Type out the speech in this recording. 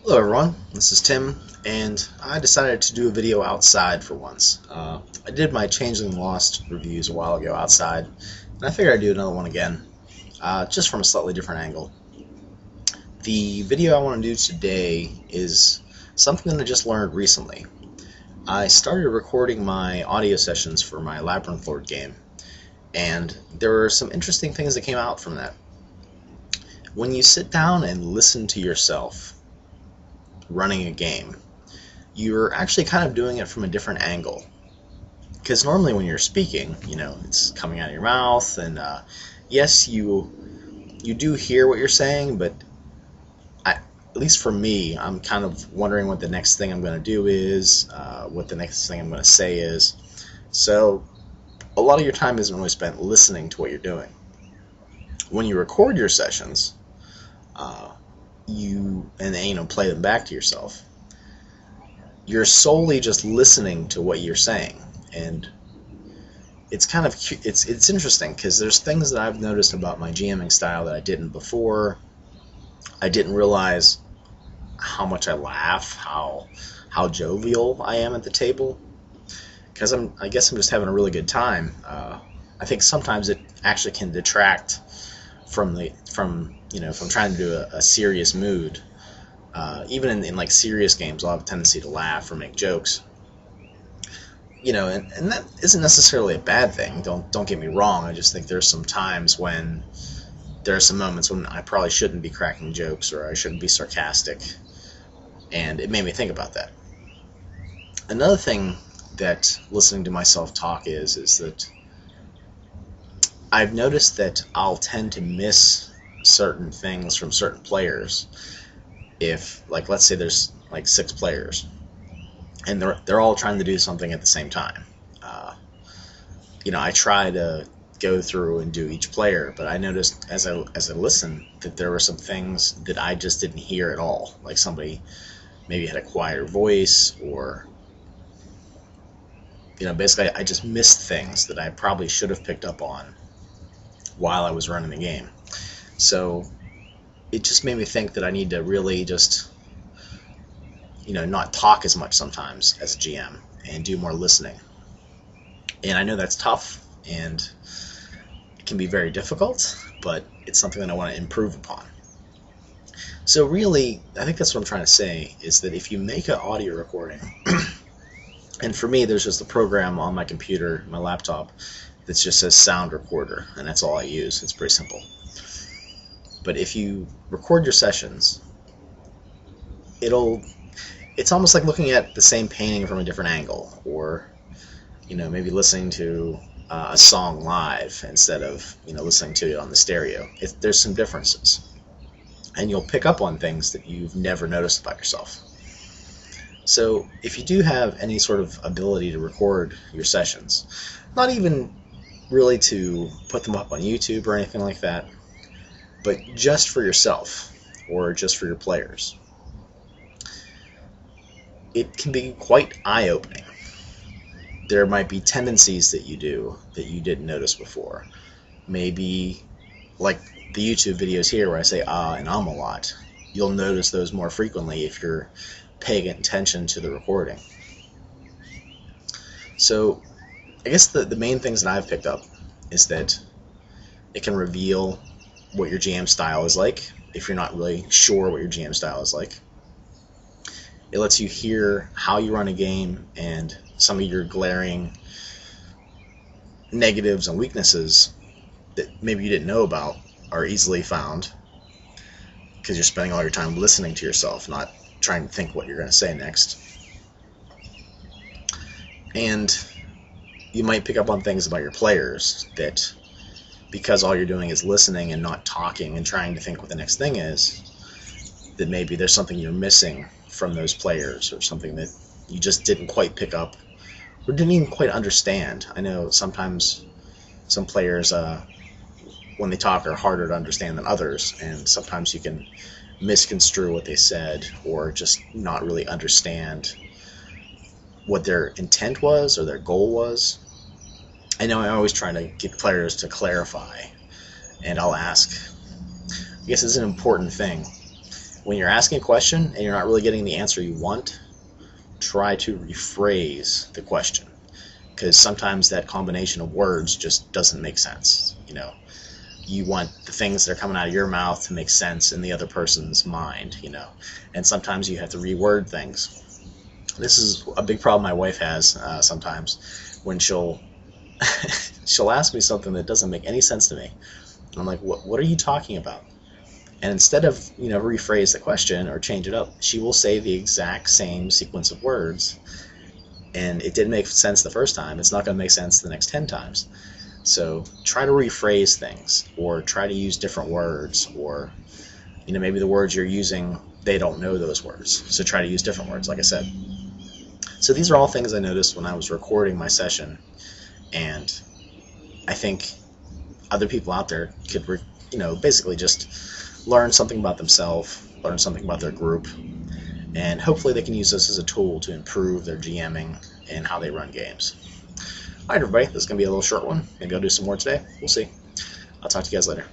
Hello everyone, this is Tim, and I decided to do a video outside for once. I did my Changeling Lost reviews a while ago outside, and I figured I'd do another one again, just from a slightly different angle. The video I want to do today is something that I just learned recently. I started recording my audio sessions for my Labyrinth Lord game, and there were some interesting things that came out from that. When you sit down and listen to yourself running a game, you're actually kind of doing it from a different angle. Because normally when you're speaking, it's coming out of your mouth, and yes, you do hear what you're saying, but at least for me, I'm kind of wondering what the next thing I'm going to do is, what the next thing I'm going to say is. So a lot of your time isn't really spent listening to what you're doing. When you record your sessions, play them back to yourself, you're solely just listening to what you're saying, and it's interesting because there's things that I've noticed about my GMing style that I didn't before. I didn't realize how much I laugh, how jovial I am at the table, because I guess I'm just having a really good time. I think sometimes it actually can detract from trying to do a serious mood. Even in like serious games, I'll have a tendency to laugh or make jokes. And that isn't necessarily a bad thing. Don't get me wrong. I just think there's some times when there are some moments when I probably shouldn't be cracking jokes, or I shouldn't be sarcastic, and it made me think about that. Another thing that listening to myself talk is that I've noticed that I'll tend to miss certain things from certain players. If, like, let's say there's like 6 players, and they're all trying to do something at the same time. I try to go through and do each player, but I noticed as I listened that there were some things that I just didn't hear at all. Like somebody maybe had a quieter voice, or basically I just missed things that I probably should have picked up on while I was running the game. So it just made me think that I need to really just not talk as much sometimes as a GM and do more listening. And I know that's tough and it can be very difficult, but it's something that I want to improve upon. So really, I think that's what I'm trying to say, is that if you make an audio recording, and for me there's just a program on my computer, my laptop, that just says sound recorder, and that's all I use. It's pretty simple. But if you record your sessions, it's almost like looking at the same painting from a different angle, or maybe listening to a song live instead of listening to it on the stereo. There's some differences, and you'll pick up on things that you've never noticed about yourself. So if you do have any sort of ability to record your sessions, not even really to put them up on YouTube or anything like that, but just for yourself or just for your players, it can be quite eye-opening. There might be tendencies that you do that you didn't notice before. Maybe like the YouTube videos here where I say and a lot. You'll notice those more frequently if you're paying attention to the recording. So I guess the main things that I've picked up is that it can reveal what your GM style is like if you're not really sure what your GM style is like. It lets you hear how you run a game, and some of your glaring negatives and weaknesses that maybe you didn't know about are easily found because you're spending all your time listening to yourself, not trying to think what you're going to say next. And you might pick up on things about your players that, because all you're doing is listening and not talking and trying to think what the next thing is, that maybe there's something you're missing from those players, or something that you just didn't quite pick up or didn't even quite understand. I know sometimes some players, when they talk, are harder to understand than others, and sometimes you can misconstrue what they said or just not really understand what their intent was or their goal was. I know I'm always trying to get players to clarify, and I'll ask. I guess it's an important thing. when you're asking a question and you're not really getting the answer you want, try to rephrase the question, because sometimes that combination of words just doesn't make sense. You want the things that are coming out of your mouth to make sense in the other person's mind, and sometimes you have to reword things. This is a big problem my wife has sometimes, when she'll ask me something that doesn't make any sense to me. I'm like, what are you talking about? And instead of rephrase the question or change it up, she will say the exact same sequence of words, and it didn't make sense the first time. It's not going to make sense the next 10 times. So try to rephrase things, or try to use different words, or maybe the words you're using, they don't know those words, so try to use different words, like I said. So these are all things I noticed when I was recording my session, and I think other people out there could basically just learn something about themselves, learn something about their group, and hopefully they can use this as a tool to improve their GMing and how they run games. Alright everybody, this is going to be a little short one. Maybe I'll do some more today. We'll see. I'll talk to you guys later.